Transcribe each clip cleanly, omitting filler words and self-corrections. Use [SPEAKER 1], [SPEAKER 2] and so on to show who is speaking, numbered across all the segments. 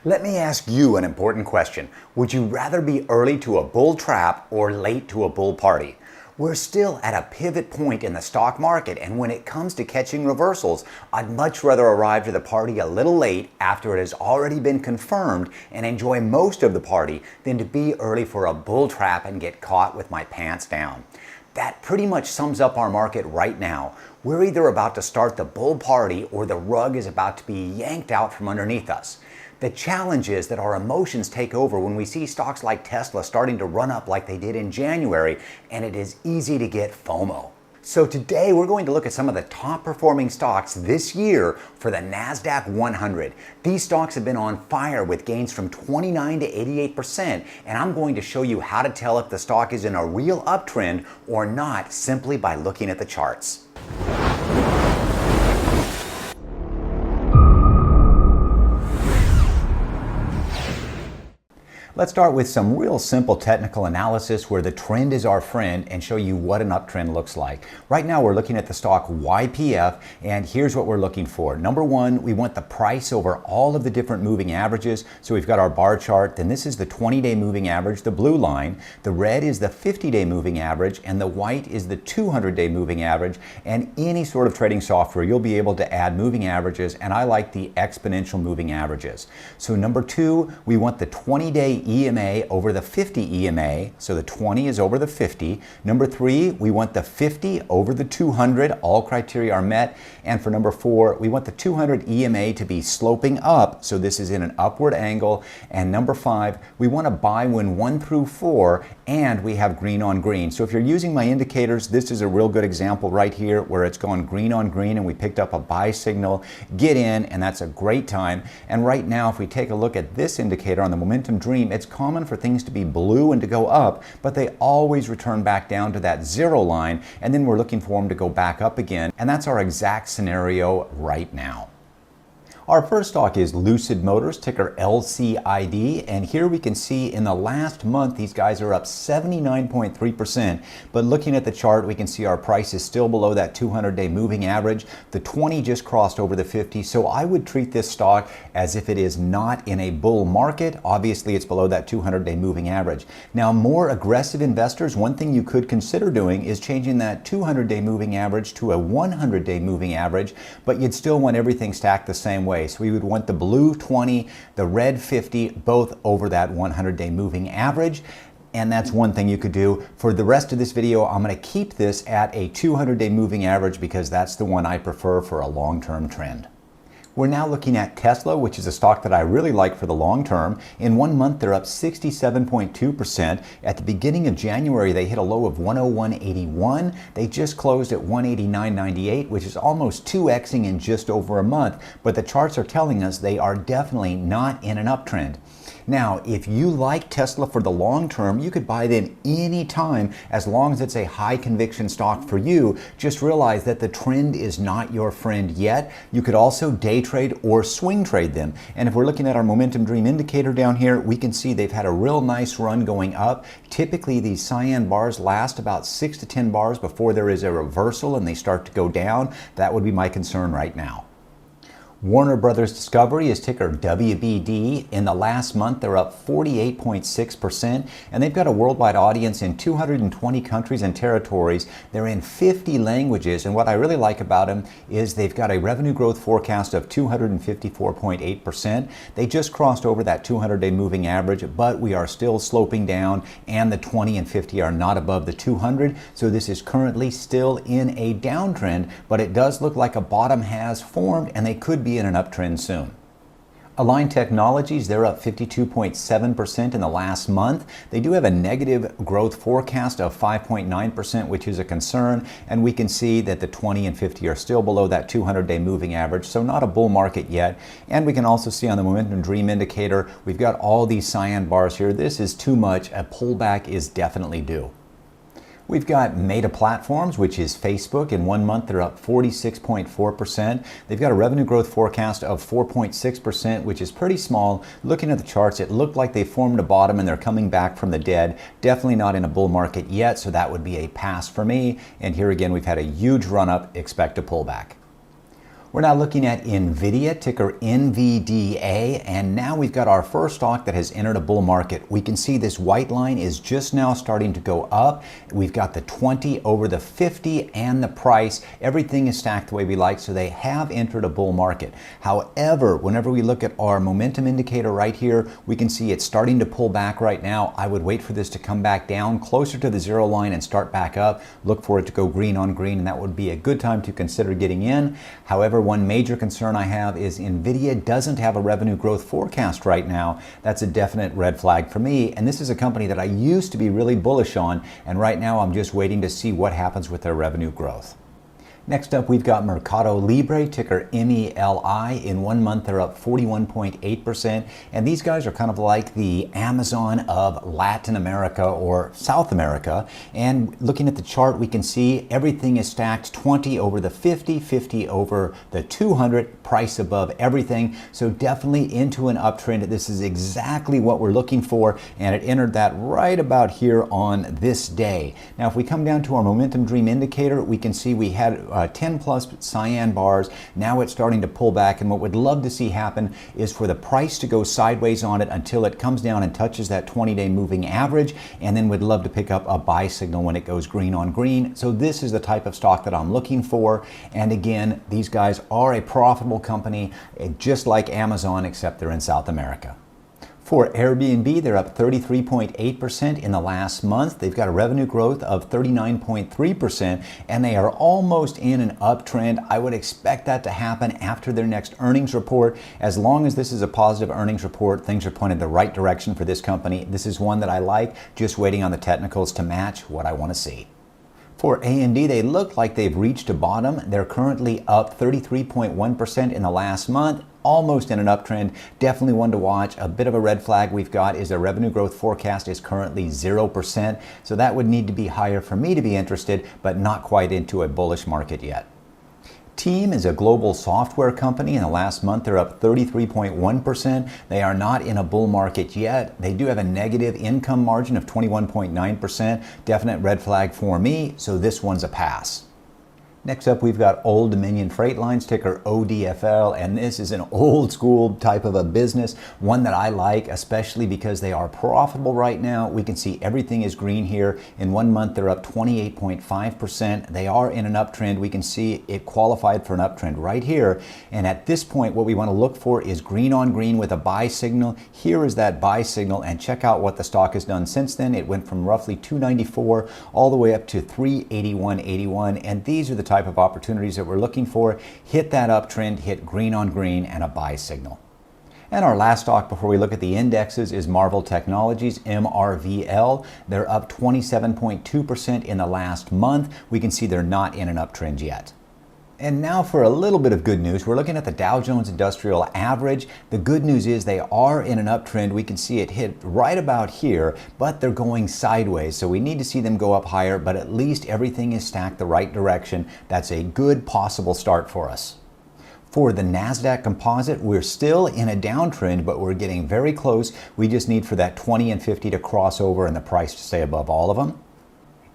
[SPEAKER 1] Let me ask you an important question. Would you rather be early to a bull trap or late to a bull party? We're still at a pivot point in the stock market, and when it comes to catching reversals, I'd much rather arrive to the party a little late after it has already been confirmed and enjoy most of the party than to be early for a bull trap and get caught with my pants down. That pretty much sums up our market right now. We're either about to start the bull party or the rug is about to be yanked out from underneath us. The challenge is that our emotions take over when we see stocks like Tesla starting to run up like they did in January, and it is easy to get FOMO. So today we're going to look at some of the top performing stocks this year for the NASDAQ 100. These stocks have been on fire with gains from 29 to 88%, and I'm going to show you how to tell if the stock is in a real uptrend or not simply by looking at the charts. Let's start with some real simple technical analysis where the trend is our friend and show you what an uptrend looks like. Right now we're looking at the stock YPF, and here's what we're looking for. Number one, we want the price over all of the different moving averages. So we've got our bar chart, then this is the 20-day moving average, the blue line. The red is the 50-day moving average, and the white is the 200-day moving average. And any sort of trading software, you'll be able to add moving averages, and I like the exponential moving averages. So number two, we want the 20-day EMA over the 50 EMA, so the 20 is over the 50. Number three, we want the 50 over the 200, all criteria are met. And for number four, we want the 200 EMA to be sloping up, so this is in an upward angle. And number five, we want to buy when 1 through 4, and we have green on green. So if you're using my indicators, this is a real good example right here where it's gone green on green and we picked up a buy signal. Get in, and that's a great time. And right now, if we take a look at this indicator on the Momentum Dream, it's common for things to be blue and to go up, but they always return back down to that zero line, and then we're looking for them to go back up again, and that's our exact scenario right now. Our first stock is Lucid Motors, ticker LCID, and here we can see in the last month these guys are up 79.3%, but looking at the chart we can see our price is still below that 200-day moving average. The 20 just crossed over the 50, so I would treat this stock as if it is not in a bull market. Obviously it's below that 200-day moving average. Now, more aggressive investors, one thing you could consider doing is changing that 200-day moving average to a 100-day moving average, but you'd still want everything stacked the same way. So we would want the blue 20, the red 50, both over that 100-day moving average. And that's one thing you could do. For the rest of this video, I'm going to keep this at a 200-day moving average because that's the one I prefer for a long-term trend. We're now looking at Tesla, which is a stock that I really like for the long term. In 1 month, they're up 67.2%. At the beginning of January, they hit a low of 101.81. They just closed at 189.98, which is almost 2xing in just over a month. But the charts are telling us they are definitely not in an uptrend. Now, if you like Tesla for the long term, you could buy them anytime as long as it's a high conviction stock for you. Just realize that the trend is not your friend yet. You could also day trade or swing trade them. And if we're looking at our Momentum Dream indicator down here, we can see they've had a real nice run going up. Typically, these cyan bars last about 6 to 10 bars before there is a reversal and they start to go down. That would be my concern right now. Warner Brothers Discovery is ticker WBD. In the last month, they're up 48.6%, and they've got a worldwide audience in 220 countries and territories. They're in 50 languages, and what I really like about them is they've got a revenue growth forecast of 254.8%. They just crossed over that 200-day moving average, but we are still sloping down, and the 20 and 50 are not above the 200, so this is currently still in a downtrend, but it does look like a bottom has formed, and they could be in an uptrend soon. Align Technologies, they're up 52.7% in the last month. They do have a negative growth forecast of 5.9%, which is a concern, and we can see that the 20 and 50 are still below that 200-day moving average, so not a bull market yet. And we can also see on the Momentum Dream indicator, we've got all these cyan bars here. This is too much. A pullback is definitely due. We've got Meta Platforms, which is Facebook. In 1 month, they're up 46.4%. They've got a revenue growth forecast of 4.6%, which is pretty small. Looking at the charts, it looked like they formed a bottom and they're coming back from the dead. Definitely not in a bull market yet, so that would be a pass for me. And here again, we've had a huge run up. Expect a pullback. We're now looking at NVIDIA, ticker NVDA, and now we've got our first stock that has entered a bull market. We can see this white line is just now starting to go up. We've got the 20 over the 50 and the price. Everything is stacked the way we like, so they have entered a bull market. However, whenever we look at our momentum indicator right here, we can see it's starting to pull back right now. I would wait for this to come back down closer to the zero line and start back up. Look for it to go green on green, and that would be a good time to consider getting in. However, one major concern I have is NVIDIA doesn't have a revenue growth forecast right now. That's a definite red flag for me, and this is a company that I used to be really bullish on, and right now I'm just waiting to see what happens with their revenue growth. Next up, we've got Mercado Libre, ticker MELI. In 1 month, they're up 41.8%. And these guys are kind of like the Amazon of Latin America or South America. And looking at the chart, we can see everything is stacked 20 over the 50, 50 over the 200, price above everything. So definitely into an uptrend. This is exactly what we're looking for. And it entered that right about here on this day. Now, if we come down to our Momentum Dream indicator, we can see we had 10 plus cyan bars. Now it's starting to pull back, and what we'd love to see happen is for the price to go sideways on it until it comes down and touches that 20-day moving average, and then we'd love to pick up a buy signal when it goes green on green. So this is the type of stock that I'm looking for, and again, these guys are a profitable company, just like Amazon, except they're in South America. For Airbnb, they're up 33.8% in the last month. They've got a revenue growth of 39.3%, and they are almost in an uptrend. I would expect that to happen after their next earnings report. As long as this is a positive earnings report, things are pointed the right direction for this company. This is one that I like, just waiting on the technicals to match what I want to see. For AMD, they look like they've reached a bottom. They're currently up 33.1% in the last month, almost in an uptrend. Definitely one to watch. A bit of a red flag we've got is their revenue growth forecast is currently 0%. So that would need to be higher for me to be interested, but not quite into a bullish market yet. Team is a global software company. In the last month, they're up 33.1%. They are not in a bull market yet. They do have a negative income margin of 21.9%. Definite red flag for me, so this one's a pass. Next up, we've got Old Dominion Freight Lines, ticker ODFL, and this is an old school type of a business, one that I like, especially because they are profitable right now. We can see everything is green here. In 1 month, they're up 28.5%. They are in an uptrend. We can see it qualified for an uptrend right here. And at this point, what we want to look for is green on green with a buy signal. Here is that buy signal, and check out what the stock has done since then. It went from roughly 294 all the way up to 381.81, and these are the type of opportunities that we're looking for. Hit that uptrend, hit green on green, and a buy signal. And our last stock before we look at the indexes is Marvell Technologies, MRVL. They're up 27.2% in the last month. We can see they're not in an uptrend yet. And now for a little bit of good news. We're looking at the Dow Jones Industrial Average. The good news is they are in an uptrend. We can see it hit right about here, but they're going sideways. So we need to see them go up higher, but at least everything is stacked the right direction. That's a good possible start for us. For the NASDAQ Composite, we're still in a downtrend, but we're getting very close. We just need for that 20 and 50 to cross over and the price to stay above all of them.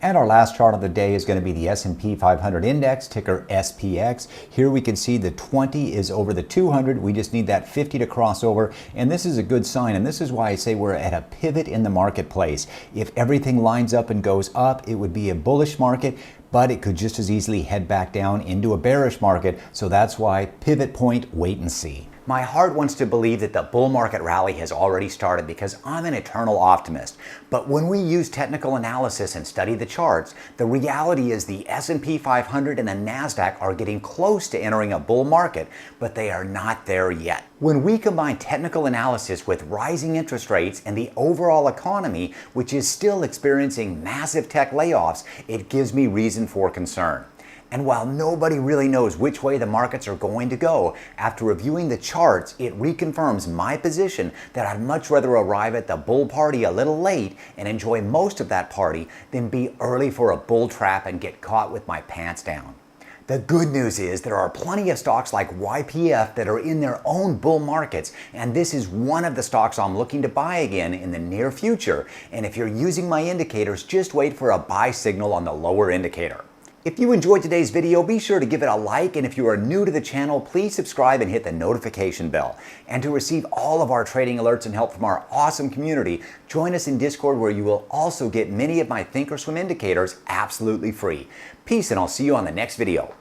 [SPEAKER 1] And our last chart of the day is going to be the S&P 500 index, ticker SPX. Here we can see the 20 is over the 200. We just need that 50 to cross over, and this is a good sign, and this is why I say we're at a pivot in the marketplace. If everything lines up and goes up, it would be a bullish market, but it could just as easily head back down into a bearish market, so that's why pivot point, wait and see. My heart wants to believe that the bull market rally has already started because I'm an eternal optimist. But when we use technical analysis and study the charts, the reality is the S&P 500 and the NASDAQ are getting close to entering a bull market, but they are not there yet. When we combine technical analysis with rising interest rates and the overall economy, which is still experiencing massive tech layoffs, it gives me reason for concern. And while nobody really knows which way the markets are going to go, after reviewing the charts, it reconfirms my position that I'd much rather arrive at the bull party a little late and enjoy most of that party than be early for a bull trap and get caught with my pants down. The good news is there are plenty of stocks like YPF that are in their own bull markets, and this is one of the stocks I'm looking to buy again in the near future. And if you're using my indicators, just wait for a buy signal on the lower indicator. If you enjoyed today's video, be sure to give it a like, and if you are new to the channel, please subscribe and hit the notification bell. And to receive all of our trading alerts and help from our awesome community, join us in Discord, where you will also get many of my Think or Swim indicators absolutely free. Peace, and I'll see you on the next video.